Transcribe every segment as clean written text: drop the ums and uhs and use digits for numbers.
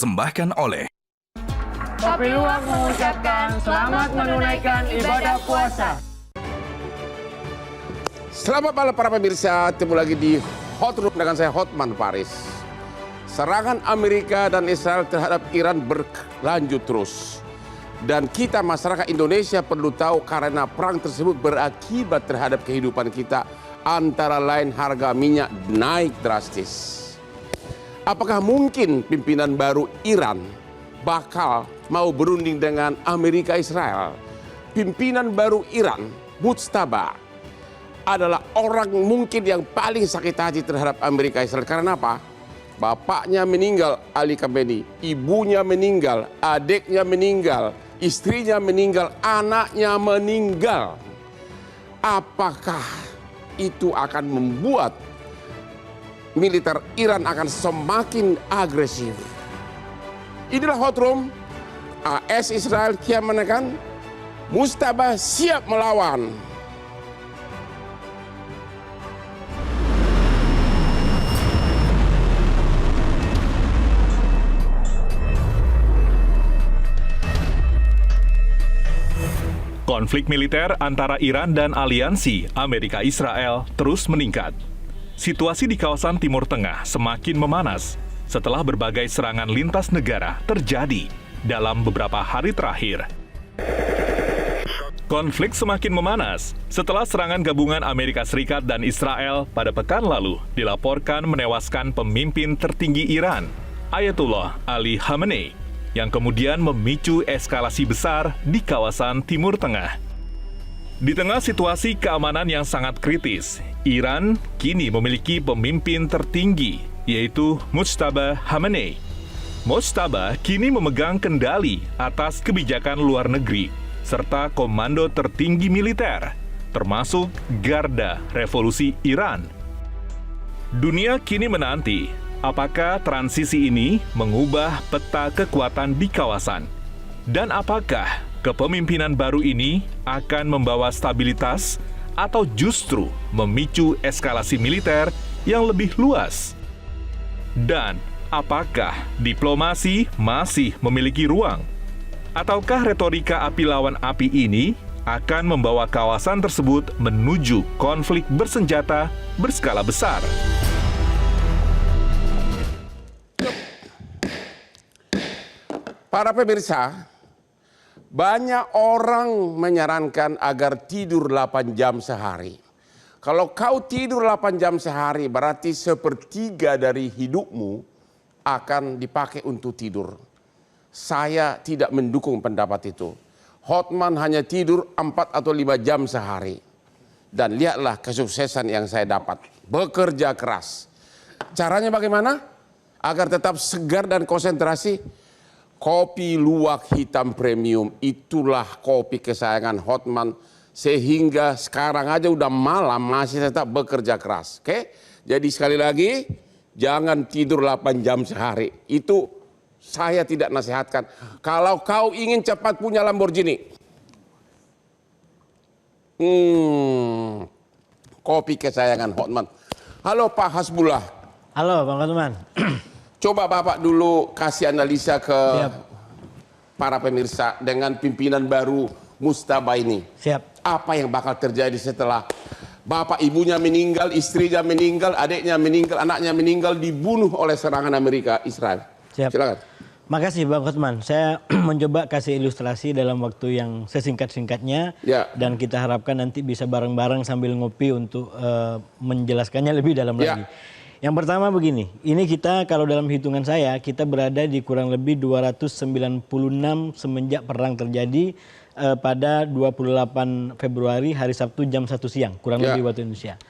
dipersembahkan oleh Kopi Luwak mengucapkan selamat menunaikan ibadah puasa. Selamat malam para pemirsa, ketemu lagi di Hot Room dengan saya Hotman Paris. Serangan Amerika dan Israel terhadap Iran berlanjut terus. Dan kita masyarakat Indonesia perlu tahu karena perang tersebut berakibat terhadap kehidupan kita. Antara lain harga minyak naik drastis. Apakah mungkin pimpinan baru Iran bakal mau berunding dengan Amerika Israel? Pimpinan baru Iran, Mujtaba, adalah orang mungkin yang paling sakit hati terhadap Amerika Israel. Karena apa? Bapaknya meninggal, Ali Khamenei, ibunya meninggal, adiknya meninggal, istrinya meninggal, anaknya meninggal. Apakah itu akan membuat militer Iran akan semakin agresif? Inilah Hot Room. AS Israel kian menekan, Mujtaba siap melawan. Konflik militer antara Iran dan aliansi Amerika-Israel terus meningkat. Situasi di kawasan Timur Tengah semakin memanas setelah berbagai serangan lintas negara terjadi dalam beberapa hari terakhir. Konflik semakin memanas setelah serangan gabungan Amerika Serikat dan Israel pada pekan lalu dilaporkan menewaskan pemimpin tertinggi Iran, Ayatollah Ali Khamenei, yang kemudian memicu eskalasi besar di kawasan Timur Tengah. Di tengah situasi keamanan yang sangat kritis, Iran kini memiliki pemimpin tertinggi, yaitu Mujtaba Khamenei. Mujtaba kini memegang kendali atas kebijakan luar negeri, serta komando tertinggi militer, termasuk Garda Revolusi Iran. Dunia kini menanti apakah transisi ini mengubah peta kekuatan di kawasan? Dan apakah kepemimpinan baru ini akan membawa stabilitas atau justru memicu eskalasi militer yang lebih luas? Dan apakah diplomasi masih memiliki ruang? Ataukah retorika api lawan api ini akan membawa kawasan tersebut menuju konflik bersenjata berskala besar? Para pemirsa, banyak orang menyarankan agar tidur 8 jam sehari. Kalau kau tidur 8 jam sehari, berarti sepertiga dari hidupmu akan dipakai untuk tidur. Saya tidak mendukung pendapat itu. Hotman hanya tidur 4 atau 5 jam sehari. Dan lihatlah kesuksesan yang saya dapat. Bekerja keras. Caranya bagaimana? Agar tetap segar dan konsentrasi. Kopi Luwak hitam premium, itulah kopi kesayangan Hotman. Sehingga sekarang aja udah malam masih tetap bekerja keras. Oke? Jadi sekali lagi, jangan tidur 8 jam sehari. Itu saya tidak nasihatkan. Kalau kau ingin cepat punya Lamborghini, kopi kesayangan Hotman. Halo Pak Hasbullah. Halo Bang Hotman. Coba Bapak dulu kasih analisa ke para pemirsa dengan pimpinan baru Mujtaba ini. Siap. Apa yang bakal terjadi setelah bapak ibunya meninggal, istrinya meninggal, adiknya meninggal, anaknya meninggal, dibunuh oleh serangan Amerika Israel. Siap. Silakan. Makasih Bang Hotman. Saya mencoba kasih ilustrasi dalam waktu yang sesingkat-singkatnya. Ya. Dan kita harapkan nanti bisa bareng-bareng sambil ngopi untuk menjelaskannya lebih dalam lagi. Yang pertama begini, ini kita kalau dalam hitungan saya, kita berada di kurang lebih 296 semenjak perang terjadi pada 28 Februari hari Sabtu jam 1 siang, kurang lebih waktu Indonesia.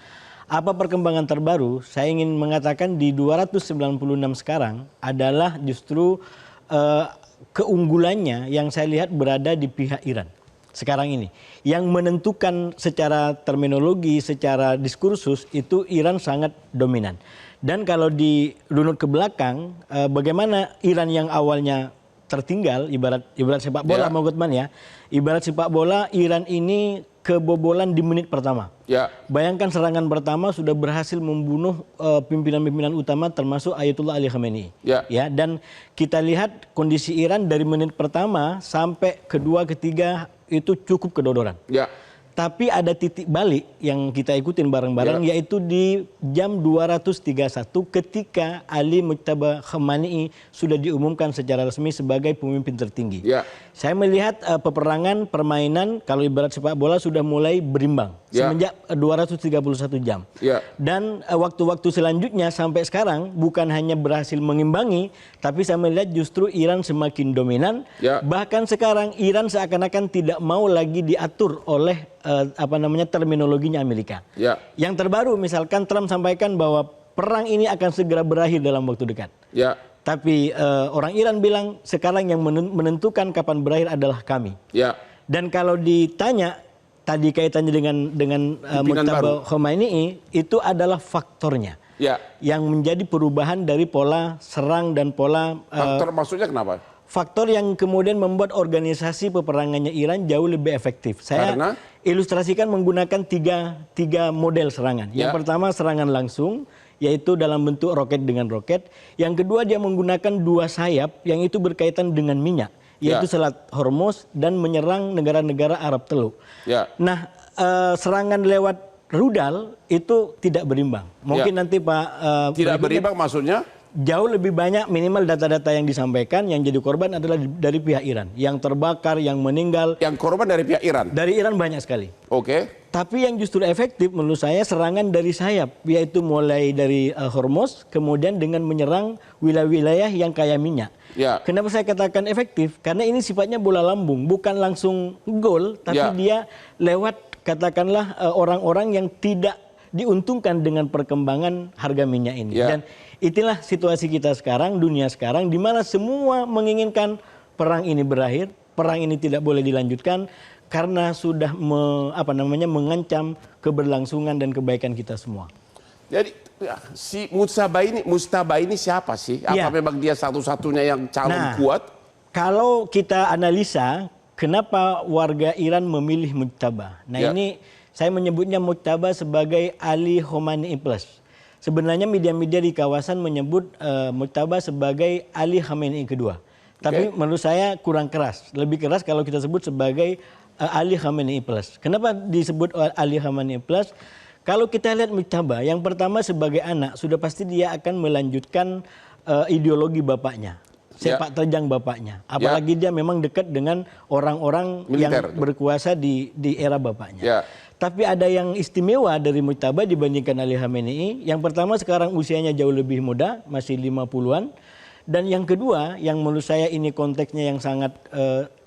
Apa perkembangan terbaru? Saya ingin mengatakan di 296 sekarang adalah justru keunggulannya yang saya lihat berada di pihak Iran. Sekarang ini, yang menentukan secara terminologi, secara diskursus itu Iran sangat dominan. Dan kalau dirunut ke belakang, bagaimana Iran yang awalnya tertinggal, ibarat sepak bola, Ya. Bang Hotman ya. Ibarat sepak bola, Iran ini kebobolan di menit pertama. Ya. Bayangkan serangan pertama sudah berhasil membunuh pimpinan-pimpinan utama termasuk Ayatullah Ali Khamenei. Ya. Dan kita lihat kondisi Iran dari menit pertama sampai kedua, ketiga itu cukup kedodoran. Ya. Tapi ada titik balik yang kita ikutin bareng-bareng, yaitu di jam 231 ketika Ali Mujtaba Khamenei sudah diumumkan secara resmi sebagai pemimpin tertinggi. Ya. Saya melihat peperangan, permainan, kalau ibarat sepak bola sudah mulai berimbang semenjak 231 jam. Ya. Dan waktu-waktu selanjutnya sampai sekarang bukan hanya berhasil mengimbangi, tapi saya melihat justru Iran semakin dominan. Ya. Bahkan sekarang Iran seakan-akan tidak mau lagi diatur oleh terminologinya Amerika. Ya. Yang terbaru misalkan Trump sampaikan bahwa perang ini akan segera berakhir dalam waktu dekat. Ya. Tapi orang Iran bilang sekarang yang menentukan kapan berakhir adalah kami. Ya. Dan kalau ditanya tadi kaitannya dengan Mujtaba Khamenei, itu adalah faktornya. Ya. Yang menjadi perubahan dari pola serang dan pola Faktor maksudnya kenapa? faktor yang kemudian membuat organisasi peperangannya Iran jauh lebih efektif. Saya Karena? ilustrasikan menggunakan tiga model serangan. Yang pertama serangan langsung, yaitu dalam bentuk roket dengan roket. Yang kedua dia menggunakan dua sayap yang itu berkaitan dengan minyak, yaitu Selat Hormuz dan menyerang negara-negara Arab Teluk. Ya. Nah, serangan lewat rudal itu tidak berimbang. Mungkin nanti Pak Tidak berikutnya berimbang maksudnya? jauh lebih banyak minimal data-data yang disampaikan yang jadi korban adalah dari pihak Iran. Yang terbakar, yang meninggal. Yang korban dari pihak Iran? Dari Iran banyak sekali. Oke. Tapi yang justru efektif menurut saya serangan dari sayap. Yaitu mulai dari Hormuz, kemudian dengan menyerang wilayah-wilayah yang kaya minyak. Ya. Kenapa saya katakan efektif? Karena ini sifatnya bola lambung. Bukan langsung gol, tapi dia lewat katakanlah orang-orang yang tidak diuntungkan dengan perkembangan harga minyak ini. Ya. Dan itulah situasi kita sekarang, dunia sekarang, di mana semua menginginkan perang ini berakhir, perang ini tidak boleh dilanjutkan karena sudah mengancam keberlangsungan dan kebaikan kita semua. Jadi si Mujtaba ini siapa sih? Apa memang dia satu-satunya yang calon kuat? Kalau kita analisa kenapa warga Iran memilih Mujtaba. Nah ini saya menyebutnya Mujtaba sebagai Ali Khamenei Plus. Sebenarnya media-media di kawasan menyebut Mujtaba sebagai Ali Khamenei kedua. Tapi menurut saya kurang keras. Lebih keras kalau kita sebut sebagai Ali Khamenei Plus. Kenapa disebut Ali Khamenei Plus? Kalau kita lihat Mujtaba, yang pertama sebagai anak sudah pasti dia akan melanjutkan ideologi bapaknya. Sepak terjang bapaknya. Apalagi dia memang dekat dengan orang-orang yang berkuasa di era bapaknya. Tapi ada yang istimewa dari Mujtaba dibandingkan Ali Khamenei. Yang pertama sekarang usianya jauh lebih muda, masih 50-an. Dan yang kedua, yang menurut saya ini konteksnya yang sangat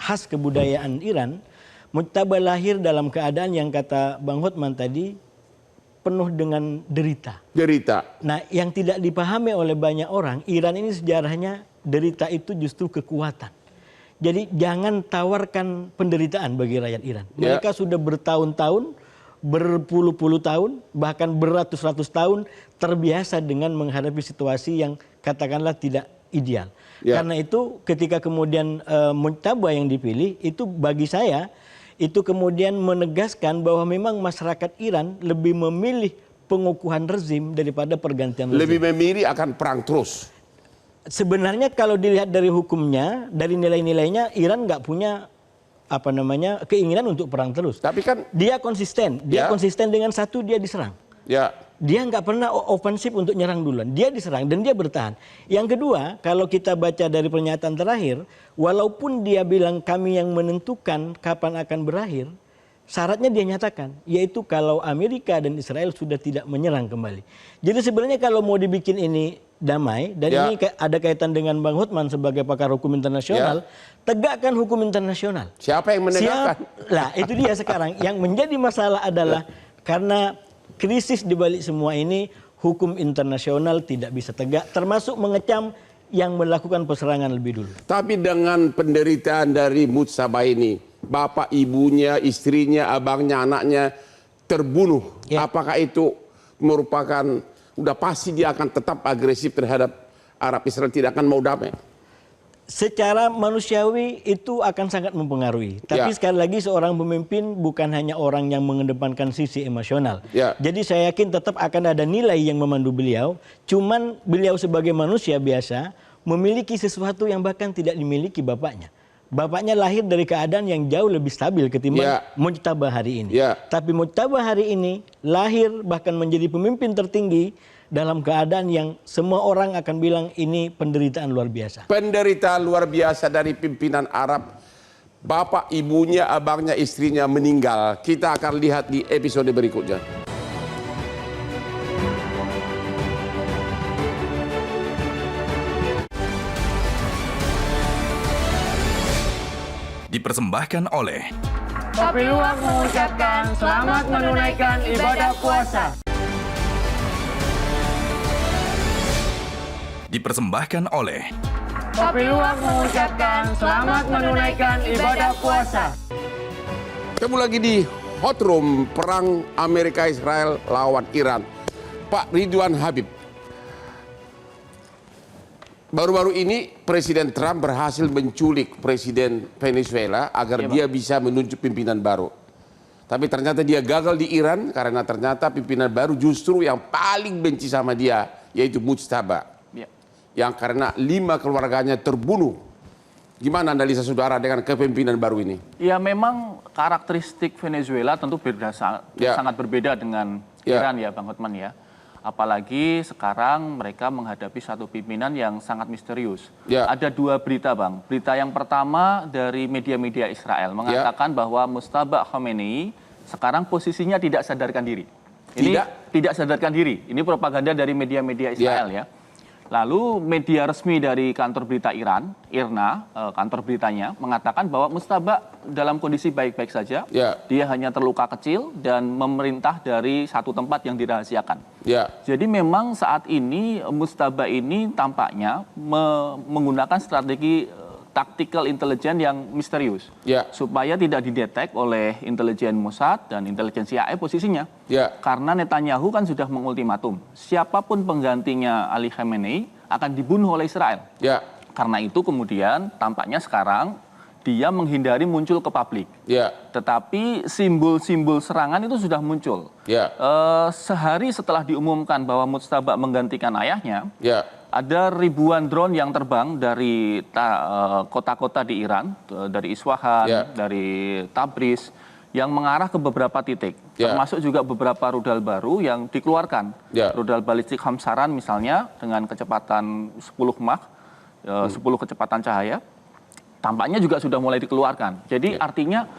khas kebudayaan Iran. Mujtaba lahir dalam keadaan yang kata Bang Hotman tadi, penuh dengan derita. Derita. Nah yang tidak dipahami oleh banyak orang, Iran ini sejarahnya derita itu justru kekuatan. Jadi jangan tawarkan penderitaan bagi rakyat Iran. Mereka sudah bertahun-tahun, berpuluh-puluh tahun, bahkan beratus-ratus tahun terbiasa dengan menghadapi situasi yang katakanlah tidak ideal. Karena itu ketika kemudian Mujtaba yang dipilih, itu bagi saya itu kemudian menegaskan bahwa memang masyarakat Iran lebih memilih pengukuhan rezim daripada pergantian rezim. Lebih memilih akan perang terus. Sebenarnya kalau dilihat dari hukumnya, dari nilai-nilainya, Iran nggak punya keinginan untuk perang terus. Tapi kan dia konsisten, konsisten dengan satu dia diserang. Dia nggak pernah ofensif untuk nyerang duluan. Dia diserang dan dia bertahan. Yang kedua, kalau kita baca dari pernyataan terakhir, walaupun dia bilang kami yang menentukan kapan akan berakhir, syaratnya dia nyatakan, yaitu kalau Amerika dan Israel sudah tidak menyerang kembali. Jadi sebenarnya kalau mau dibikin ini damai, dan ini ada kaitan dengan Bang Hotman sebagai pakar hukum internasional, tegakkan hukum internasional. Siapa yang menegakkan? Lah itu dia sekarang. Yang menjadi masalah adalah karena krisis di balik semua ini, hukum internasional tidak bisa tegak, termasuk mengecam yang melakukan perserangan lebih dulu. Tapi dengan penderitaan dari Mujtaba ini, bapak, ibunya, istrinya, abangnya, anaknya terbunuh, apakah itu merupakan udah pasti dia akan tetap agresif terhadap Arab Israel, tidak akan mau damai? secara manusiawi itu akan sangat mempengaruhi. Tapi sekali lagi seorang pemimpin bukan hanya orang yang mengedepankan sisi emosional. Jadi saya yakin tetap akan ada nilai yang memandu beliau. Cuman beliau sebagai manusia biasa memiliki sesuatu yang bahkan tidak dimiliki bapaknya. Bapaknya lahir dari keadaan yang jauh lebih stabil ketimbang Mujtaba hari ini. Tapi Mujtaba hari ini lahir bahkan menjadi pemimpin tertinggi dalam keadaan yang semua orang akan bilang ini penderitaan luar biasa. Penderitaan luar biasa dari pimpinan Arab. Bapak, ibunya, abangnya, istrinya meninggal. Kita akan lihat di episode berikutnya. Dipersembahkan oleh Kopi Luwak mengucapkan selamat menunaikan ibadah puasa. Dipersembahkan oleh Kopi Luwak mengucapkan selamat menunaikan ibadah puasa. Ketemu lagi di Hot Room, perang Amerika-Israel lawan Iran. Pak Ridwan Habib. Baru-baru ini Presiden Trump berhasil menculik Presiden Venezuela agar dia bisa menunjuk pimpinan baru. Tapi ternyata dia gagal di Iran karena ternyata pimpinan baru justru yang paling benci sama dia, yaitu Mujtaba. Yang karena 5 keluarganya terbunuh. Gimana analisa saudara dengan kepemimpinan baru ini? Ya memang karakteristik Venezuela tentu sangat berbeda dengan Iran ya Bang Hotman ya. Apalagi sekarang mereka menghadapi satu pimpinan yang sangat misterius. Ada 2 berita Bang. Berita yang pertama dari media-media Israel mengatakan bahwa Mujtaba Khomeini sekarang posisinya tidak sadarkan diri. Ini tidak sadarkan diri. Ini propaganda dari media-media Israel ya. Lalu media resmi dari kantor berita Iran, IRNA, kantor beritanya, mengatakan bahwa Mujtaba dalam kondisi baik-baik saja. Dia hanya terluka kecil dan memerintah dari satu tempat yang dirahasiakan. Jadi memang saat ini Mujtaba ini tampaknya menggunakan strategi tactical intelligence yang misterius. Supaya tidak didetek oleh intelijen Mossad dan intelijen CIA posisinya. Karena Netanyahu kan sudah mengultimatum, siapapun penggantinya Ali Khamenei akan dibunuh oleh Israel. Karena itu kemudian tampaknya sekarang dia menghindari muncul ke publik. Tetapi simbol-simbol serangan itu sudah muncul. Sehari setelah diumumkan bahwa Mujtaba menggantikan ayahnya, ada ribuan drone yang terbang dari kota-kota di Iran, dari Iswahan, dari Tabriz, yang mengarah ke beberapa titik. Termasuk juga beberapa rudal baru yang dikeluarkan. Rudal balistik Hamsaran misalnya dengan kecepatan 10 Mach, 10 kecepatan cahaya, tampaknya juga sudah mulai dikeluarkan. Jadi artinya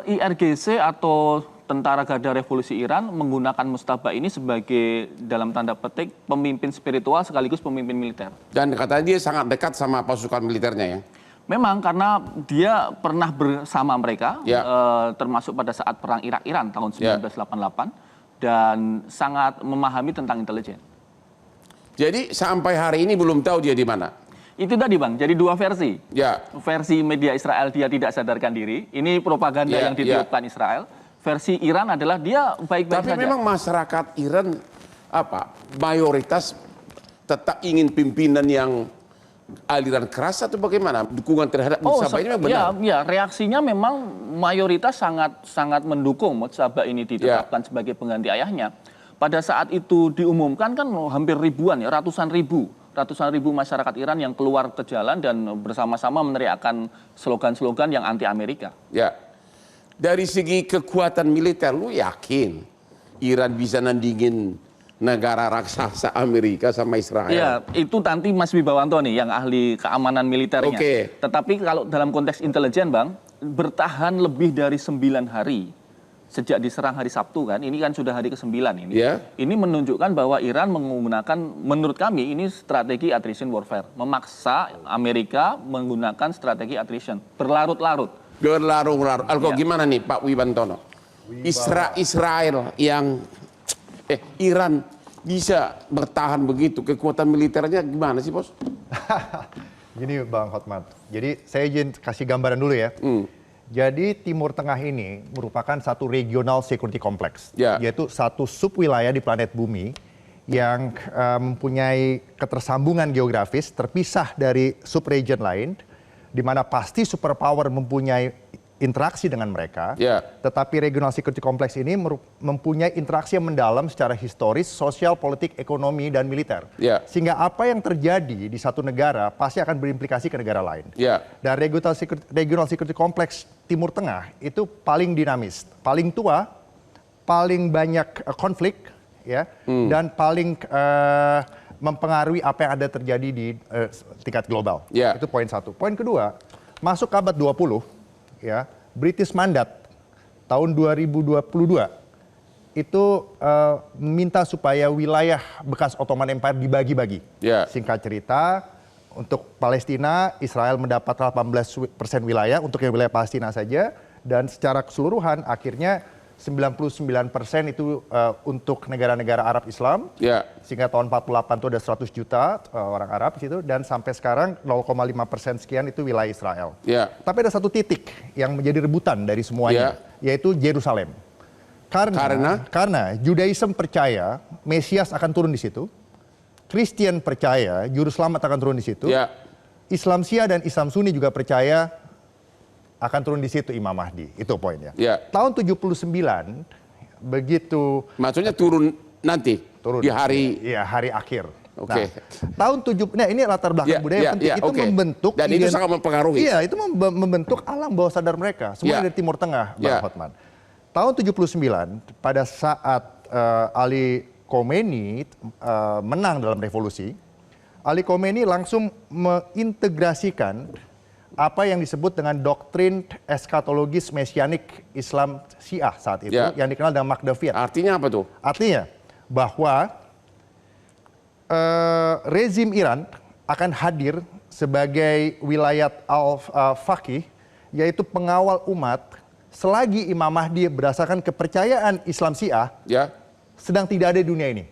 IRGC atau Tentara Garda Revolusi Iran menggunakan Mujtaba ini sebagai dalam tanda petik pemimpin spiritual sekaligus pemimpin militer. Dan katanya dia sangat dekat sama pasukan militernya ya? Memang karena dia pernah bersama mereka, termasuk pada saat perang Irak-Iran tahun 1988 dan sangat memahami tentang intelijen. Jadi sampai hari ini belum tahu dia di mana? Itu tadi Bang, jadi 2 versi. Versi media Israel dia tidak sadarkan diri, ini propaganda yang ditiupkan Israel. Versi Iran adalah dia baik-baik saja. Tapi memang masyarakat Iran mayoritas tetap ingin pimpinan yang aliran keras atau bagaimana? Dukungan terhadap Mujtaba ini benar? Ya, reaksinya memang mayoritas sangat mendukung Mujtaba ini ditetapkan sebagai pengganti ayahnya. Pada saat itu diumumkan kan hampir ribuan ya, ratusan ribu masyarakat Iran yang keluar ke jalan dan bersama-sama meneriakkan slogan-slogan yang anti Amerika. Dari segi kekuatan militer, lu yakin Iran bisa nandingin negara raksasa Amerika sama Israel? Ya, itu nanti Mas Wibawanto nih yang ahli keamanan militernya. Tetapi kalau dalam konteks intelijen Bang, bertahan lebih dari 9 hari sejak diserang hari Sabtu kan, ini kan sudah hari ke-9 ini. Ini menunjukkan bahwa Iran menggunakan, menurut kami ini strategi attrition warfare. Memaksa Amerika menggunakan strategi attrition, berlarut-larut. Gimana nih Pak Wibantono? Israel yang Iran bisa bertahan begitu, kekuatan militernya gimana sih Bos? Gini Bang Hotman, jadi saya izin kasih gambaran dulu ya. Jadi Timur Tengah ini merupakan satu regional security complex, yaitu satu subwilayah di planet bumi yang mempunyai ketersambungan geografis terpisah dari subregion lain, di mana pasti superpower mempunyai interaksi dengan mereka, tetapi regional security complex ini mempunyai interaksi yang mendalam secara historis, sosial, politik, ekonomi, dan militer. Sehingga apa yang terjadi di satu negara pasti akan berimplikasi ke negara lain. Dan regional security complex Timur Tengah itu paling dinamis, paling tua, paling banyak konflik, ya, dan paling mempengaruhi apa yang ada terjadi di tingkat global. Itu poin satu. Poin kedua, masuk ke abad 20, ya, British Mandat tahun 2022 itu minta supaya wilayah bekas Ottoman Empire dibagi-bagi. Singkat cerita, untuk Palestina, Israel mendapat 18% wilayah untuk yang wilayah Palestina saja, dan secara keseluruhan akhirnya 99% itu untuk negara-negara Arab Islam, sehingga tahun 48 itu ada 100 juta orang Arab di situ, dan sampai sekarang 0,5% sekian itu wilayah Israel. Tapi ada satu titik yang menjadi rebutan dari semuanya, yaitu Yerusalem. Karena Judaism percaya Mesias akan turun di situ, Kristen percaya Juru Selamat akan turun di situ, Islam Syiah dan Islam Sunni juga percaya akan turun di situ Imam Mahdi. Itu poinnya. Tahun 79 begitu. Maksudnya turun nanti di hari hari akhir. Tahun ini latar belakang budaya yang penting. Itu membentuk dan itu sangat mempengaruhi. Iya, itu membentuk alam bawah sadar mereka. Semua dari Timur Tengah, Bang Hotman. Tahun 79 pada saat Ali Khomeini menang dalam revolusi, Ali Khomeini langsung mengintegrasikan apa yang disebut dengan doktrin eskatologis mesianik Islam Syiah saat itu, yang dikenal dengan Makdaviat. Artinya apa tuh? Artinya bahwa rezim Iran akan hadir sebagai wilayat al-faqih, yaitu pengawal umat, selagi Imam Mahdi berdasarkan kepercayaan Islam Syiah sedang tidak ada di dunia ini.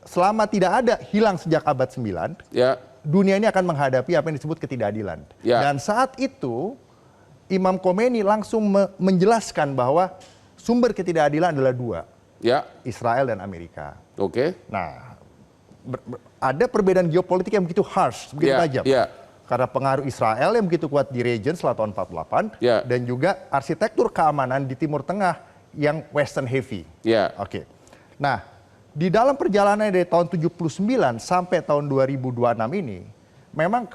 Selama tidak ada, hilang sejak abad 9, dunia ini akan menghadapi apa yang disebut ketidakadilan. Dan saat itu Imam Khomeini langsung menjelaskan bahwa sumber ketidakadilan adalah dua, Israel dan Amerika. Nah, ada perbedaan geopolitik yang begitu harsh, begitu tajam. Karena pengaruh Israel yang begitu kuat di region setelah tahun 48, dan juga arsitektur keamanan di Timur Tengah yang Western heavy. Nah, di dalam perjalanan dari tahun 79 sampai tahun 2026 ini, memang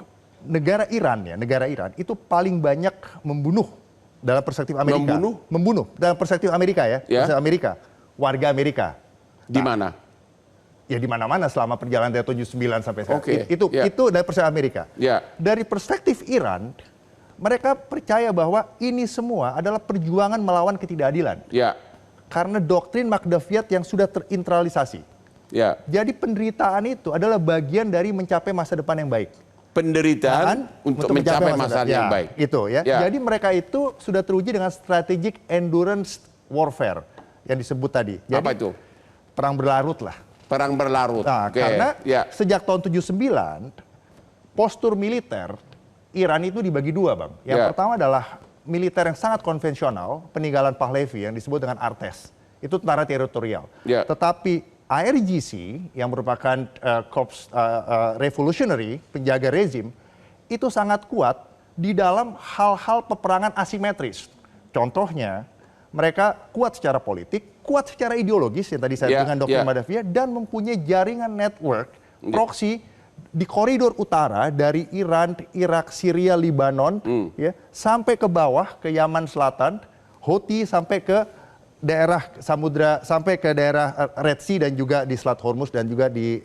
negara Iran itu paling banyak membunuh dalam perspektif Amerika. Membunuh dalam perspektif Amerika perspektif Amerika, warga Amerika. Di mana? Ya di mana-mana selama perjalanan dari 79 sampai sekarang. Itu dari perspektif Amerika. Dari perspektif Iran, mereka percaya bahwa ini semua adalah perjuangan melawan ketidakadilan. Karena doktrin Makdaviat yang sudah terinternalisasi. Jadi penderitaan itu adalah bagian dari mencapai masa depan yang baik. Penderitaan untuk mencapai masa depan yang baik. Jadi mereka itu sudah teruji dengan strategic endurance warfare yang disebut tadi. Jadi, apa itu? Perang berlarut lah. Perang berlarut. Nah, karena sejak tahun 79, postur militer Iran itu dibagi dua, Bang. Yang pertama adalah militer yang sangat konvensional, peninggalan Pahlavi yang disebut dengan Artes. Itu tentara teritorial. Tetapi IRGC yang merupakan korps revolutionary, penjaga rezim, itu sangat kuat di dalam hal-hal peperangan asimetris. Contohnya, mereka kuat secara politik, kuat secara ideologis yang tadi saya dengan Dr. Madavia, dan mempunyai jaringan network proksi di koridor utara dari Iran, Irak, Syria, Lebanon, sampai ke bawah ke Yaman Selatan, Houthi sampai ke daerah samudra, sampai ke daerah Red Sea dan juga di Selat Hormuz dan juga di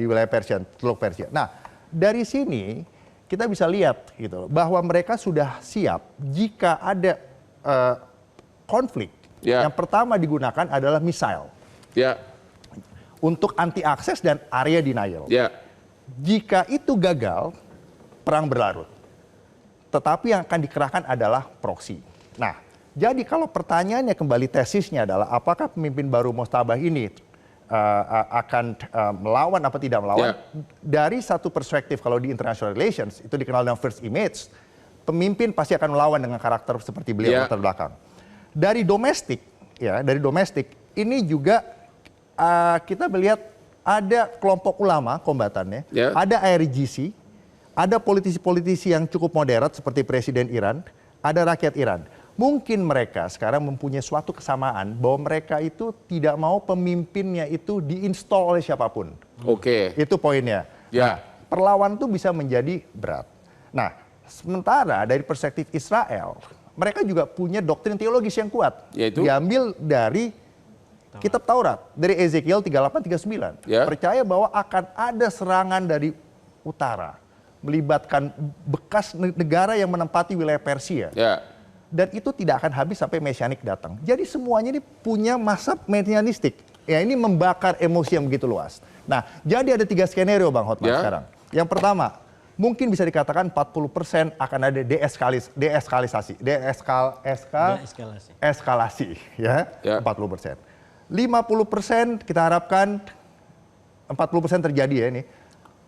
wilayah Persia, Teluk Persia. Nah, dari sini kita bisa lihat gitu bahwa mereka sudah siap jika ada konflik. Yang pertama digunakan adalah misail untuk anti akses dan area denial. Jika itu gagal, perang berlarut. Tetapi yang akan dikerahkan adalah proksi. Nah, jadi kalau pertanyaannya kembali tesisnya adalah apakah pemimpin baru Mustabah ini akan melawan apa tidak melawan? Dari satu perspektif kalau di international relations itu dikenal dengan first image, pemimpin pasti akan melawan dengan karakter seperti beliau latar belakang. Dari domestik, ini juga kita melihat ada kelompok ulama kombatannya, ada IRGC, ada politisi-politisi yang cukup moderat seperti Presiden Iran, ada rakyat Iran. Mungkin mereka sekarang mempunyai suatu kesamaan bahwa mereka itu tidak mau pemimpinnya itu diinstal oleh siapapun. Oke. Itu poinnya. Ya. Nah, perlawanan itu bisa menjadi berat. Nah, sementara dari perspektif Israel, mereka juga punya doktrin teologis yang kuat. Yaitu? Diambil dari Kitab Taurat, dari Ezekiel 38-39. Percaya bahwa akan ada serangan dari utara, melibatkan bekas negara yang menempati wilayah Persia. Dan itu tidak akan habis sampai Mesianik datang. Jadi semuanya ini punya masa mesianistik. Ya, ini membakar emosi yang begitu luas. Nah, jadi ada 3 skenario Bang Hotman sekarang. Yang pertama, mungkin bisa dikatakan 40% akan ada eskalasi, ya, 40%. 50% kita harapkan 40% terjadi ya ini.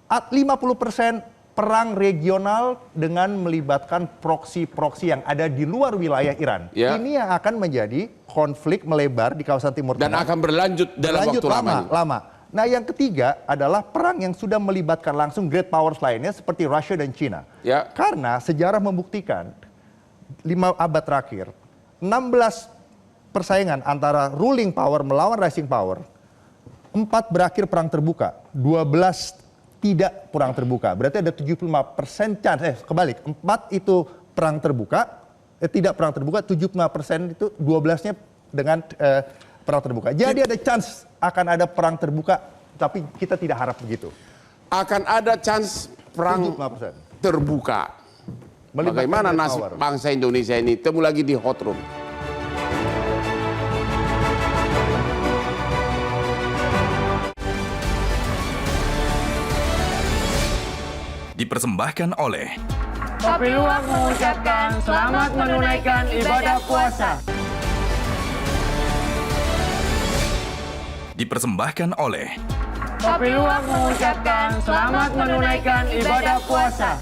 50% perang regional dengan melibatkan proksi-proksi yang ada di luar wilayah Iran. Ini yang akan menjadi konflik melebar di kawasan Timur Tengah. Dan akan berlanjut dalam waktu lama. Nah, yang ketiga adalah perang yang sudah melibatkan langsung great powers lainnya seperti Rusia dan China. Karena sejarah membuktikan 5 abad terakhir, 16 persaingan antara ruling power melawan rising power, 4 berakhir perang terbuka, 12 tidak perang terbuka. Berarti ada 75% chance, kebalik, 4 itu perang terbuka, tidak perang terbuka, 75% itu 12-nya dengan perang terbuka. Jadi ada chance akan ada perang terbuka, tapi kita tidak harap begitu. Akan ada chance perang 75% terbuka. Bagaimana nasib bangsa Indonesia ini? Temu lagi di Hot Room. Dipersembahkan oleh Kopi Luwak mengucapkan selamat menunaikan ibadah puasa. Dipersembahkan oleh Kopi Luwak mengucapkan selamat menunaikan ibadah puasa.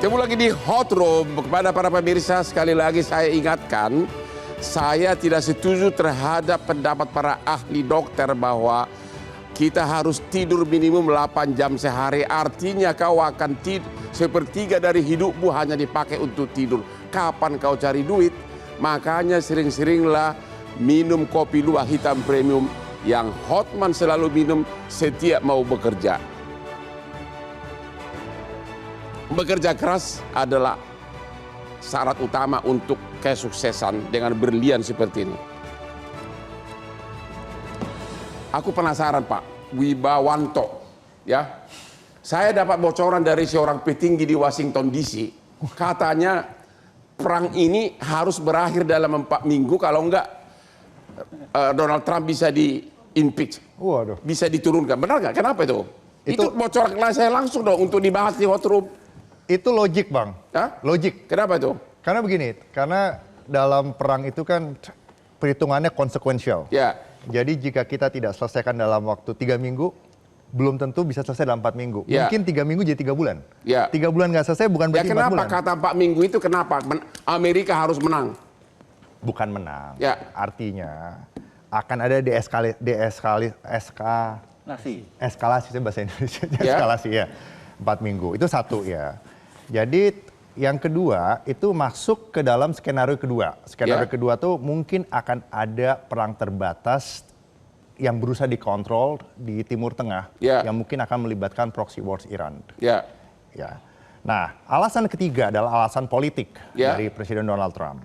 Ketemu lagi di Hot Room. Kepada para pemirsa, sekali lagi saya ingatkan, saya tidak setuju terhadap pendapat para ahli dokter bahwa kita harus tidur minimum 8 jam sehari. Artinya kau akan tidur, sepertiga dari hidupmu hanya dipakai untuk tidur. Kapan kau cari duit? Makanya sering-seringlah minum kopi luwak hitam premium yang Hotman selalu minum setiap mau bekerja. Bekerja keras adalah syarat utama untuk kesuksesan dengan berlian seperti ini. Aku penasaran Pak Wibawanto, ya. Saya dapat bocoran dari seorang petinggi di Washington DC. Katanya perang ini harus berakhir dalam 4 minggu, kalau enggak Donald Trump bisa di-impeach. Waduh. Bisa diturunkan. Benar nggak? Kenapa itu? Itu bocoran saya langsung dong untuk dibahas di Hot Room. Itu logik Bang. Logik. Kenapa itu? Karena begini, karena dalam perang itu kan perhitungannya konsekuensial. Jadi jika kita tidak selesaikan dalam waktu 3 minggu, belum tentu bisa selesai dalam 4 minggu. Mungkin 3 minggu jadi 3 bulan. 3 bulan nggak selesai bukan berarti 4 bulan. Kenapa kata 4 minggu itu kenapa? Amerika harus menang. Bukan menang. Artinya akan ada eskalasi bahasa Indonesia. Eskalasi ya. 4 minggu. Itu satu ya. Jadi yang kedua itu masuk ke dalam skenario kedua. Skenario kedua tuh mungkin akan ada perang terbatas yang berusaha dikontrol di Timur Tengah, yang mungkin akan melibatkan proxy wars Iran. Nah, alasan ketiga adalah alasan politik dari Presiden Donald Trump.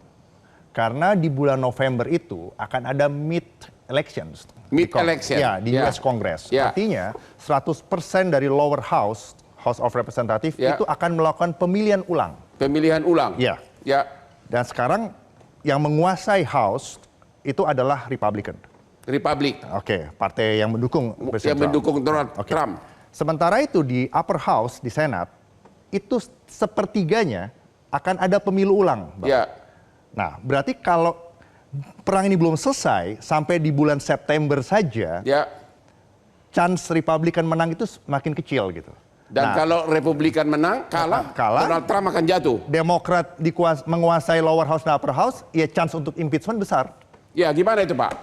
Karena di bulan November itu akan ada mid-elections. Di US Congress. Artinya 100% dari lower house of Representative itu akan melakukan pemilihan ulang. Pemilihan ulang? Dan sekarang yang menguasai House itu adalah Republican. Partai yang mendukung Presiden Trump. Mendukung Donald Trump. Sementara itu di Upper House, di Senat, itu sepertiganya akan ada pemilu ulang. Nah, berarti kalau perang ini belum selesai, sampai di bulan September saja, chance Republikan menang itu semakin kecil gitu. Dan kalau Republikan menang, kalah, Donald Trump akan jatuh. Demokrat menguasai lower house dan upper house, ya chance untuk impeachment besar. Gimana itu Pak?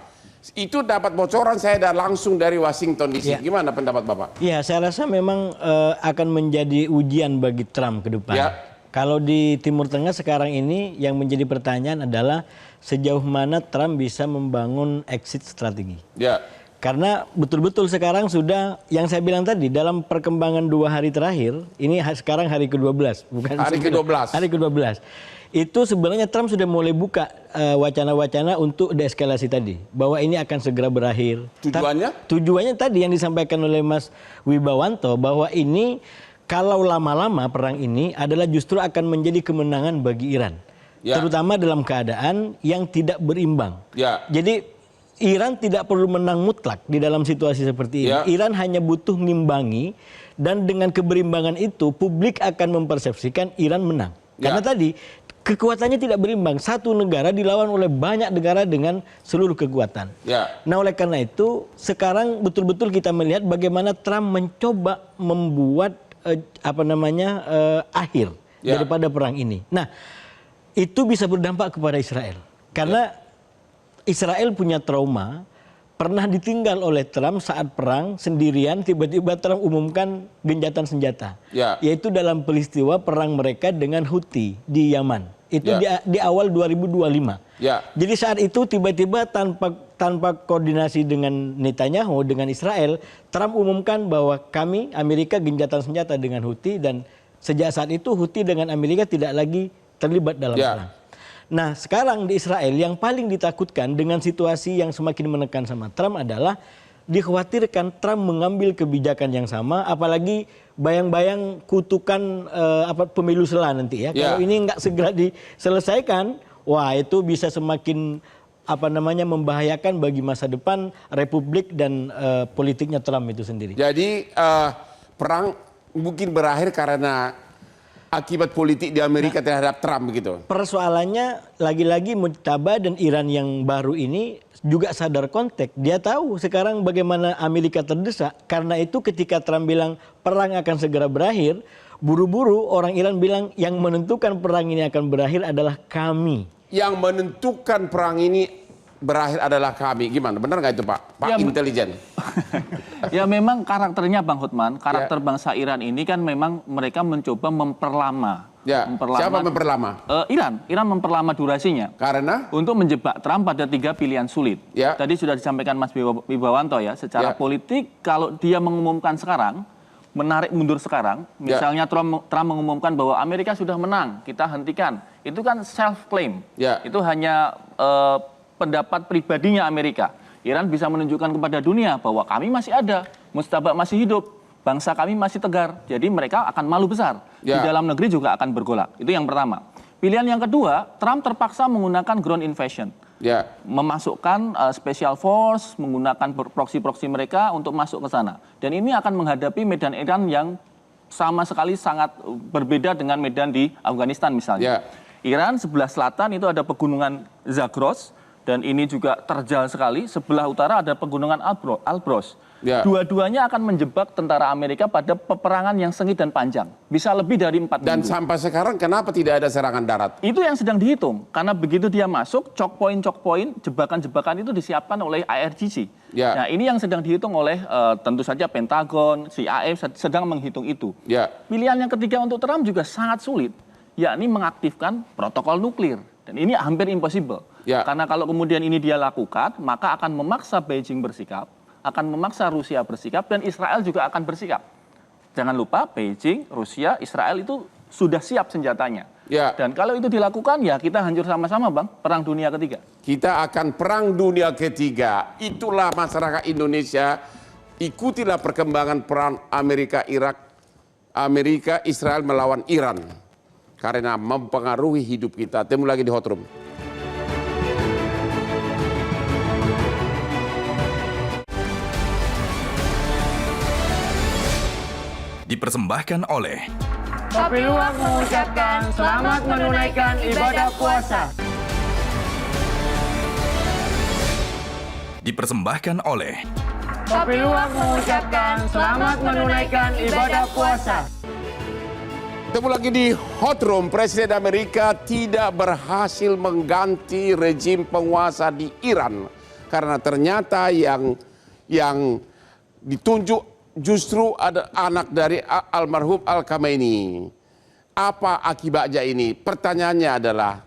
Itu dapat bocoran saya langsung dari Washington DC. Gimana pendapat Bapak? Ya, saya rasa memang akan menjadi ujian bagi Trump ke depan. Kalau di Timur Tengah sekarang ini yang menjadi pertanyaan adalah sejauh mana Trump bisa membangun exit strategi. Karena betul-betul sekarang sudah yang saya bilang tadi dalam perkembangan 2 hari terakhir, ini sekarang hari ke-12, bukan hari ke-12. Hari ke-12. Itu sebenarnya Trump sudah mulai buka wacana-wacana untuk deeskalasi tadi, bahwa ini akan segera berakhir. Tujuannya? Tujuannya tadi yang disampaikan oleh Mas Wibawanto, bahwa ini kalau lama-lama perang ini adalah justru akan menjadi kemenangan bagi Iran. Terutama dalam keadaan yang tidak berimbang. Jadi Iran tidak perlu menang mutlak di dalam situasi seperti ini. Iran hanya butuh ngimbangi, dan dengan keberimbangan itu publik akan mempersepsikan Iran menang. Karena tadi kekuatannya tidak berimbang. Satu negara dilawan oleh banyak negara dengan seluruh kekuatan. Nah, oleh karena itu sekarang betul-betul kita melihat bagaimana Trump mencoba membuat akhir daripada perang ini. Nah, itu bisa berdampak kepada Israel. Karena Israel punya trauma, pernah ditinggal oleh Trump saat perang sendirian, tiba-tiba Trump umumkan gencatan senjata. Yaitu dalam peristiwa perang mereka dengan Houthi di Yaman. Itu di awal 2025. Jadi saat itu tiba-tiba tanpa koordinasi dengan Netanyahu, dengan Israel, Trump umumkan bahwa kami, Amerika, gencatan senjata dengan Houthi, dan sejak saat itu Houthi dengan Amerika tidak lagi terlibat dalam perang. Nah, sekarang di Israel yang paling ditakutkan dengan situasi yang semakin menekan sama Trump adalah dikhawatirkan Trump mengambil kebijakan yang sama, apalagi bayang-bayang kutukan pemilu sela nanti ya. Kalau ini nggak segera diselesaikan, wah itu bisa semakin membahayakan bagi masa depan Republik dan politiknya Trump itu sendiri. Jadi perang mungkin berakhir karena akibat politik di Amerika terhadap Trump begitu. Persoalannya lagi-lagi Mujtaba dan Iran yang baru ini juga sadar konteks. Dia tahu sekarang bagaimana Amerika terdesak. Karena itu ketika Trump bilang perang akan segera berakhir, buru-buru orang Iran bilang yang menentukan perang ini akan berakhir adalah kami. Yang menentukan perang ini berakhir adalah kami. Gimana? Benar nggak itu Pak? Pak intelijen. Ya memang karakternya Bang Hotman, karakter bangsa Iran ini kan memang mereka mencoba memperlama. Siapa memperlama? Iran memperlama durasinya. Karena? Untuk menjebak Trump pada 3 pilihan sulit. Tadi sudah disampaikan Mas Wibawanto ya, secara politik kalau dia mengumumkan sekarang, menarik mundur sekarang, misalnya Trump mengumumkan bahwa Amerika sudah menang, kita hentikan. Itu kan self-claim. Itu hanya pendapat pribadinya Amerika. Iran bisa menunjukkan kepada dunia bahwa kami masih ada, Mujtaba masih hidup, bangsa kami masih tegar. Jadi mereka akan malu besar. Di dalam negeri juga akan bergolak. Itu yang pertama. Pilihan yang kedua, Trump terpaksa menggunakan ground invasion. Memasukkan special force, menggunakan proksi-proksi mereka untuk masuk ke sana. Dan ini akan menghadapi medan Iran yang sama sekali sangat berbeda dengan medan di Afghanistan misalnya. Iran sebelah selatan itu ada pegunungan Zagros, dan ini juga terjal sekali. Sebelah utara ada pegunungan Alborz. Dua-duanya akan menjebak tentara Amerika pada peperangan yang sengit dan panjang. Bisa lebih dari 4 minggu. Dan sampai sekarang kenapa tidak ada serangan darat? Itu yang sedang dihitung. Karena begitu dia masuk, choke point, jebakan-jebakan itu disiapkan oleh IRGC. Nah ini yang sedang dihitung oleh tentu saja Pentagon, CIA sedang menghitung itu. Pilihan yang ketiga untuk Trump juga sangat sulit, yakni mengaktifkan protokol nuklir. Dan ini hampir impossible. Karena kalau kemudian ini dia lakukan, maka akan memaksa Beijing bersikap, akan memaksa Rusia bersikap, dan Israel juga akan bersikap. Jangan lupa Beijing, Rusia, Israel itu sudah siap senjatanya. Dan kalau itu dilakukan, ya kita hancur sama-sama Bang, perang dunia ketiga. Kita akan perang dunia ketiga. Itulah masyarakat Indonesia, ikutilah perkembangan perang Amerika-Irak, Amerika-Israel melawan Iran. Karena mempengaruhi hidup kita. Temu lagi di Hot Room. Dipersembahkan oleh Kopi Luwak mengucapkan selamat menunaikan ibadah puasa. Dipersembahkan oleh Kopi Luwak mengucapkan selamat menunaikan ibadah puasa. Ketemu lagi di Hot Room. Presiden Amerika tidak berhasil mengganti rejim penguasa di Iran karena ternyata yang ditunjuk justru ada anak dari almarhum Al-Khamenei. Apa akibatnya ini? Pertanyaannya adalah,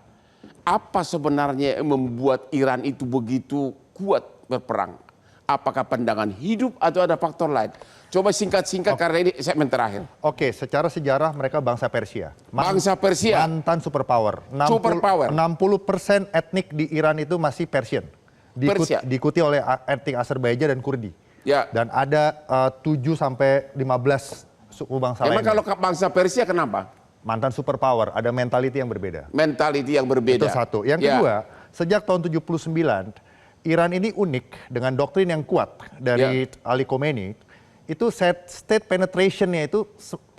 apa sebenarnya yang membuat Iran itu begitu kuat berperang? Apakah pandangan hidup atau ada faktor lain? Coba singkat-singkat karena ini segmen terakhir. Oke, secara sejarah mereka bangsa Persia. Bangsa Persia. Mantan superpower. Superpower. 60% etnik di Iran itu masih Persian. Persia. Diikuti oleh etnik Azerbaijan dan Kurdi. Ya. Dan ada 7 sampai 15 suku bangsa lainnya. Emang kalau bangsa Persia kenapa? Mantan superpower, ada mentality yang berbeda. Mentality yang berbeda. Itu satu. Yang kedua, sejak tahun 79, Iran ini unik dengan doktrin yang kuat dari Ali Khamenei. Itu state penetration-nya itu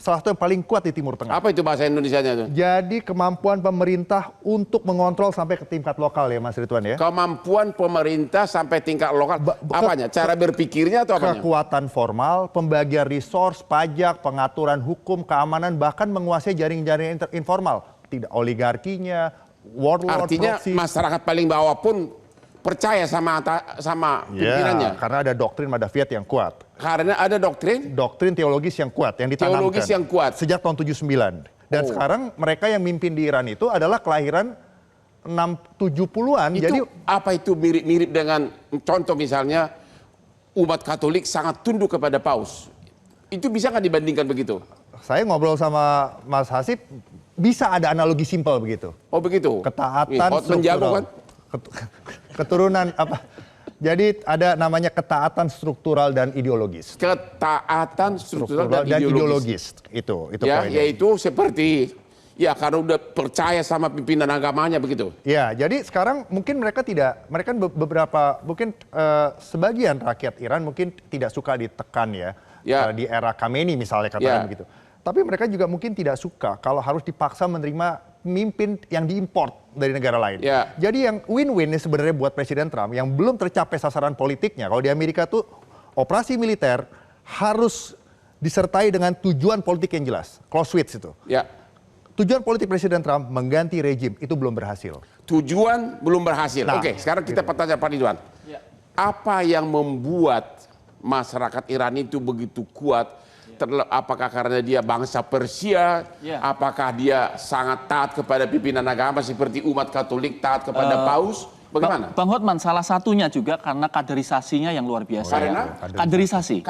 salah satu yang paling kuat di Timur Tengah. Apa itu bahasa Indonesianya itu? Jadi kemampuan pemerintah untuk mengontrol sampai ke tingkat lokal ya Mas Ridwan ya. Kemampuan pemerintah sampai tingkat lokal. Apanya? Cara berpikirnya atau apanya? Kekuatan formal, pembagian resource, pajak, pengaturan hukum, keamanan, bahkan menguasai jaring-jaring informal. Tidak oligarkinya, warlord, artinya proxy. Masyarakat paling bawah pun percaya sama pimpinannya. Karena ada doktrin Madaviat yang kuat. Karena ada doktrin teologis yang kuat yang ditanamkan. Teologis yang kuat sejak tahun 79. Dan sekarang mereka yang mimpin di Iran itu adalah kelahiran 70-an. Jadi apa itu mirip-mirip dengan contoh misalnya umat Katolik sangat tunduk kepada paus. Itu bisa nggak dibandingkan begitu? Saya ngobrol sama Mas Hasib, bisa ada analogi simpel begitu. Oh begitu. Ketaatan menjago kan? Keturunan apa? Jadi ada namanya ketaatan struktural dan ideologis. Ketaatan struktural dan ideologis. Itu ya, poinnya. yaitu seperti karena udah percaya sama pimpinan agamanya begitu. Ya, jadi sekarang mungkin mereka sebagian rakyat Iran mungkin tidak suka ditekan di era Khamenei misalnya katakan begitu. Tapi mereka juga mungkin tidak suka kalau harus dipaksa menerima pemimpin yang diimport dari negara lain. Jadi yang win-win sebenarnya buat Presiden Trump yang belum tercapai sasaran politiknya. Kalau di Amerika tuh operasi militer harus disertai dengan tujuan politik yang jelas. Close switch itu. Tujuan politik Presiden Trump mengganti rejim itu belum berhasil. Tujuan belum berhasil. Oke, sekarang kita bertanya Pak Ridwan. Apa yang membuat masyarakat Iran itu begitu kuat? Apakah karena dia bangsa Persia? Apakah dia sangat taat kepada pimpinan agama seperti umat Katolik taat kepada paus? Bagaimana? Bang Hotman, salah satunya juga karena kaderisasinya yang luar biasa. Kaderisasi.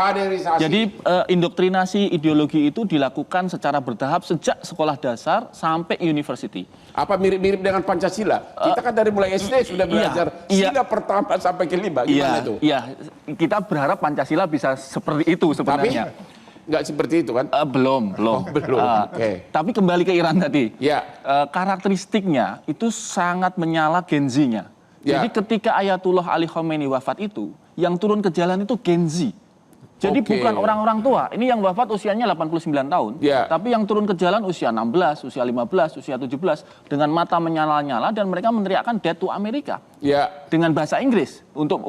Jadi indoktrinasi ideologi itu dilakukan secara bertahap sejak sekolah dasar sampai university. Apa mirip-mirip dengan Pancasila? Kita kan dari mulai SD sudah belajar sila pertama sampai kelima. Gimana itu? Iya, kita berharap Pancasila bisa seperti itu sebenarnya. Tapi nggak seperti itu kan? Belum. Tapi kembali ke Iran tadi. Karakteristiknya itu sangat menyala Gen Z-nya. Jadi ketika Ayatullah Ali Khamenei wafat itu, yang turun ke jalan itu Gen Z. Jadi bukan orang-orang tua. Ini yang wafat usianya 89 tahun. Tapi yang turun ke jalan usia 16, usia 15, usia 17. Dengan mata menyala-nyala dan mereka meneriakkan death to America. Dengan bahasa Inggris. Untuk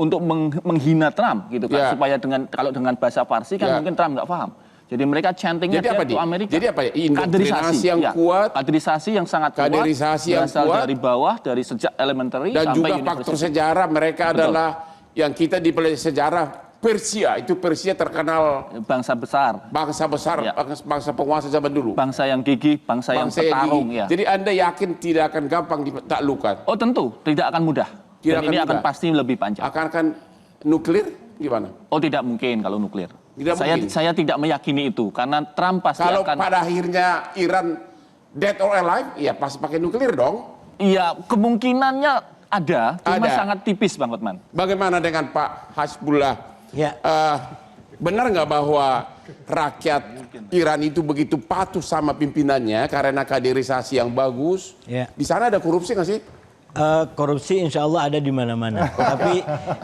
menghina Trump gitu kan. Supaya kalau dengan bahasa Farsi kan mungkin Trump nggak paham. Jadi mereka chantingnya death to America. Jadi apa ya? Indoktrinasi yang kuat. Kaderisasi yang sangat kuat. Kaderisasi yang kuat. Dari bawah, dari sejak elementary dan sampai juga faktor sejarah mereka adalah yang kita dipelajari sejarah Persia. Itu Persia terkenal bangsa besar. Bangsa penguasa zaman dulu. Bangsa yang gigih, bangsa yang petarung. Jadi Anda yakin tidak akan gampang ditaklukkan? Oh tentu, tidak akan mudah. Dan ini akan pasti lebih panjang. Akan nuklir gimana? Oh tidak mungkin kalau nuklir. Saya tidak meyakini itu karena Trump pasti kalau akan. Pada akhirnya Iran dead or alive, ya pasti pakai nuklir dong. Iya, kemungkinannya ada, cuma sangat tipis Bang Hotman. Bagaimana dengan Pak Hasbullah? Benar nggak bahwa rakyat Iran itu begitu patuh sama pimpinannya karena kaderisasi yang bagus? Di sana ada korupsi nggak sih? Korupsi insya Allah ada di mana-mana.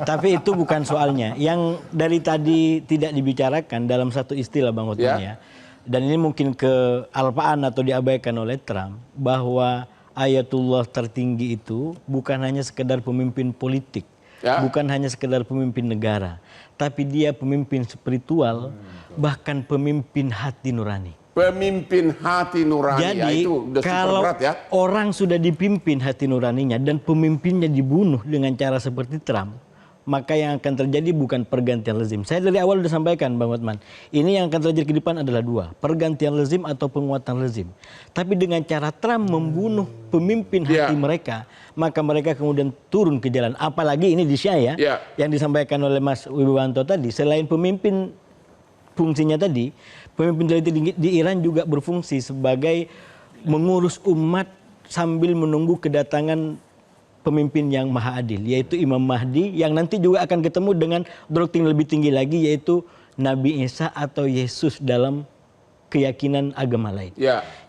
tapi itu bukan soalnya. Yang dari tadi tidak dibicarakan dalam satu istilah Bang Hotman ya. Dan ini mungkin kealpaan atau diabaikan oleh Trump. Bahwa Ayatullah tertinggi itu bukan hanya sekedar pemimpin politik. Bukan hanya sekedar pemimpin negara. Tapi dia pemimpin spiritual. Bahkan pemimpin hati nurani. Pemimpin hati nurani. Jadi itu udah kalau berat, orang sudah dipimpin hati nuraninya dan pemimpinnya dibunuh dengan cara seperti Trump, maka yang akan terjadi bukan pergantian rezim. Saya dari awal sudah sampaikan, Bang Hotman, ini yang akan terjadi ke depan adalah dua, pergantian rezim atau penguatan rezim. Tapi dengan cara Trump membunuh pemimpin hati mereka, maka mereka kemudian turun ke jalan. Apalagi ini di Syria yang disampaikan oleh Mas Wibiwanto tadi, selain pemimpin fungsinya tadi, pemimpin di Iran juga berfungsi sebagai mengurus umat sambil menunggu kedatangan pemimpin yang maha adil, yaitu Imam Mahdi, yang nanti juga akan ketemu dengan doktrin lebih tinggi lagi, yaitu Nabi Isa atau Yesus dalam keyakinan agama lain.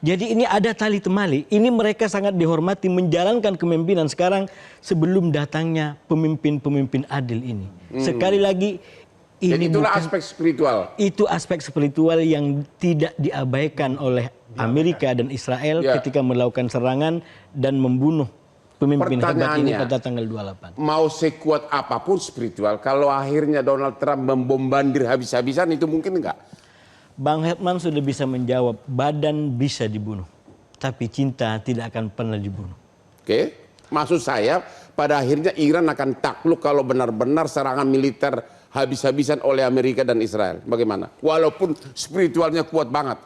Jadi ini ada tali temali, ini mereka sangat dihormati menjalankan kepemimpinan sekarang sebelum datangnya pemimpin-pemimpin adil ini. Sekali lagi, ini itulah bukan, aspek spiritual. Itu aspek spiritual yang tidak diabaikan oleh Amerika dan Israel ketika melakukan serangan dan membunuh pemimpin hebat ini pada tanggal 28. Mau sekuat apapun spiritual, kalau akhirnya Donald Trump membombardir habis-habisan, itu mungkin enggak? Bang Hetman sudah bisa menjawab, badan bisa dibunuh, tapi cinta tidak akan pernah dibunuh. Oke, maksud saya pada akhirnya Iran akan takluk kalau benar-benar serangan militer habis-habisan oleh Amerika dan Israel. Bagaimana? Walaupun spiritualnya kuat banget.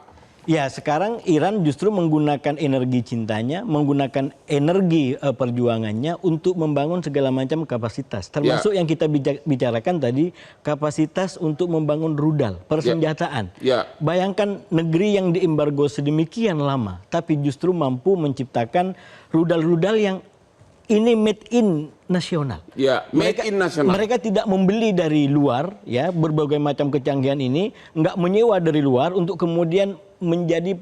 Ya, sekarang Iran justru menggunakan energi cintanya, menggunakan energi perjuangannya untuk membangun segala macam kapasitas. Termasuk yang kita bicarakan tadi, kapasitas untuk membangun rudal, persenjataan. Bayangkan negeri yang diembargo sedemikian lama, tapi justru mampu menciptakan rudal-rudal yang ini made in nasional. Made in nasional. Mereka tidak membeli dari luar, ya, berbagai macam kecanggihan ini, nggak menyewa dari luar untuk kemudian menjadi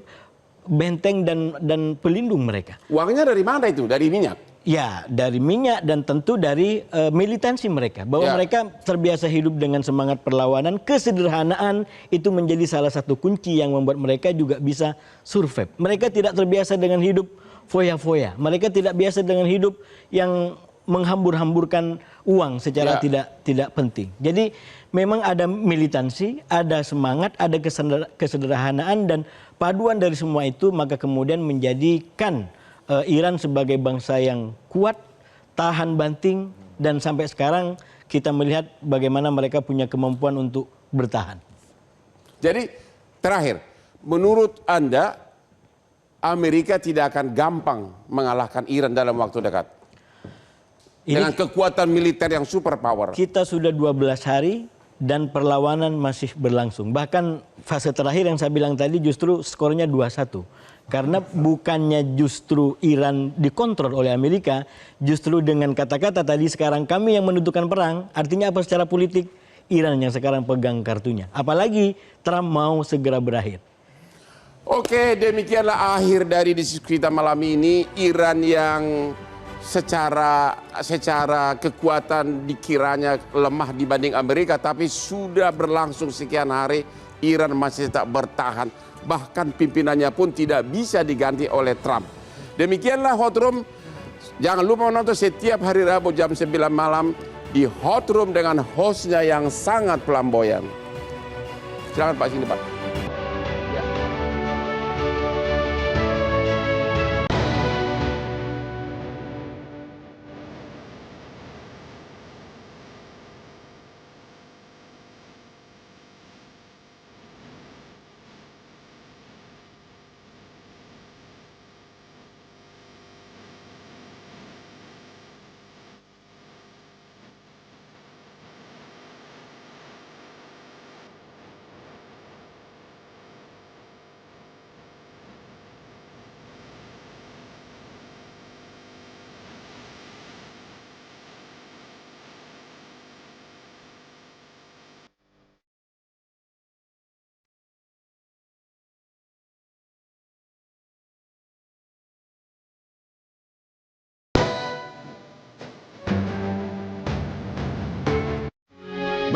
benteng dan pelindung mereka. Uangnya dari mana itu? Dari minyak? Ya, dari minyak dan tentu dari militansi mereka. Bahwa mereka terbiasa hidup dengan semangat perlawanan, kesederhanaan itu menjadi salah satu kunci yang membuat mereka juga bisa survive. Mereka tidak terbiasa dengan hidup foya-foya. Mereka tidak biasa dengan hidup yang menghambur-hamburkan uang secara tidak penting. Jadi memang ada militansi, ada semangat, ada kesederhanaan, dan paduan dari semua itu maka kemudian menjadikan Iran sebagai bangsa yang kuat, tahan banting, dan sampai sekarang kita melihat bagaimana mereka punya kemampuan untuk bertahan. Jadi terakhir, menurut Anda Amerika tidak akan gampang mengalahkan Iran dalam waktu dekat? Dengan kekuatan militer yang super power. Kita sudah 12 hari dan perlawanan masih berlangsung. Bahkan fase terakhir yang saya bilang tadi justru skornya 2-1. Karena bukannya justru Iran dikontrol oleh Amerika, justru dengan kata-kata tadi sekarang kami yang menentukan perang, artinya apa secara politik? Iran yang sekarang pegang kartunya. Apalagi Trump mau segera berakhir. Oke, demikianlah akhir dari diskusi kita malam ini. Iran yang secara kekuatan dikiranya lemah dibanding Amerika, tapi sudah berlangsung sekian hari Iran masih tetap bertahan, bahkan pimpinannya pun tidak bisa diganti oleh Trump. Demikianlah Hot Room. Jangan lupa menonton setiap hari Rabu jam 9 malam di Hot Room dengan hostnya yang sangat flamboyan. Silakan Pak, sini Pak.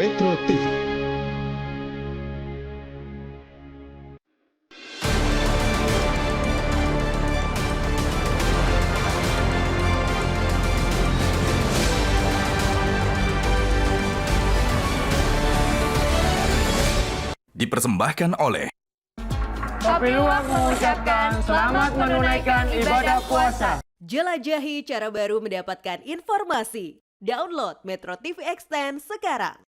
Metro TV. Dipersembahkan oleh Kopi Luwak mengucapkan selamat menunaikan ibadah puasa. Jelajahi cara baru mendapatkan informasi. Download Metro TV Extend sekarang.